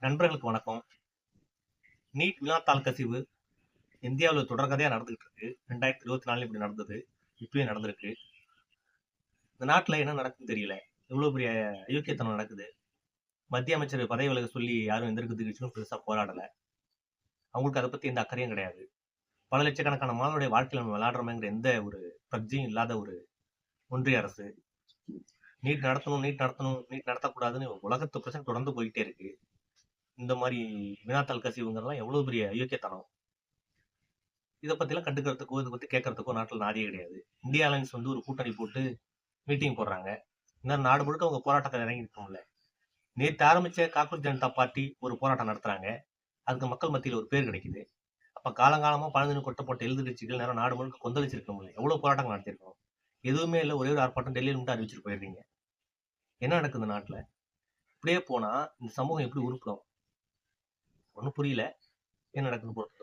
நண்பர்களுக்கு வணக்கம். நீட் வினாத்தாள் கசிவு இந்தியாவில் தொடர்கதையா நடந்துகிட்டு இருக்கு. 2024 இப்படி நடந்தது. இப்பயும் நடந்திருக்கு. இந்த நாட்டுல என்ன நடக்குதுன்னு தெரியல. எவ்வளவு பெரிய அயோக்கியத்தனம் நடக்குது. மத்திய அமைச்சர் பதவி விலக சொல்லி யாரும் எந்திரிக்க கட்சியும் பெருசா போராடல. அவங்களுக்கு அதை பத்தி எந்த அக்கறையும் கிடையாது. பல லட்சக்கணக்கான மாணவருடைய வாழ்க்கையில நம்ம விளையாடுறோமேங்கிற எந்த ஒரு பிரஜையும் இல்லாத ஒரு ஒன்றிய அரசு நீட் நடத்தணும், நீட் நடத்தணும், நீட் நடத்தக்கூடாதுன்னு உலகத்து பிரச்சனை தொடர்ந்து போயிட்டே இருக்கு. இந்த மாதிரி வினாத்தாள் கசிவுங்கிறதுலாம் எவ்வளவு பெரிய அயோக்கியத்தனம். இதை பத்திலாம் கண்டுக்கிறதுக்கோ இதை பத்தி கேட்கறதுக்கோ நாட்டில் நாதியே கிடையாது. இந்தியா அலைன்ஸ் ஒரு கூட்டணி போட்டு மீட்டிங் போடுறாங்க. இன்னும் நாடு முழுக்க அவங்க போராட்டத்தை இறங்கிருக்கோம்ல. நேற்று ஆரம்பிச்ச காக்ரோச் ஜனதா பார்ட்டி ஒரு போராட்டம் நடத்துறாங்க. அதுக்கு மக்கள் மத்தியில் ஒரு பேர் கிடைக்குது. அப்ப காலங்காலமா பழந்தினு கொட்டப்பட்ட எதிர்கட்சிகள் நேரம் நாடு முழுக்க கொந்தளிச்சிருக்கோம்ல. எவ்வளவு போராட்டங்கள் நடத்திருக்கோம். எதுவுமே இல்லை, ஒரே ஒரு ஆர்ப்பாட்டம் டெல்லியில் மட்டும் அறிவிச்சுட்டு போயிடுறீங்க. என்ன நடக்குது இந்த நாட்டுல? இப்படியே போனா இந்த சமூகம் எப்படி உருப்படும்? ஒன்றும் புரியல. என்ன நடக்குதுன்னு பொறுத்து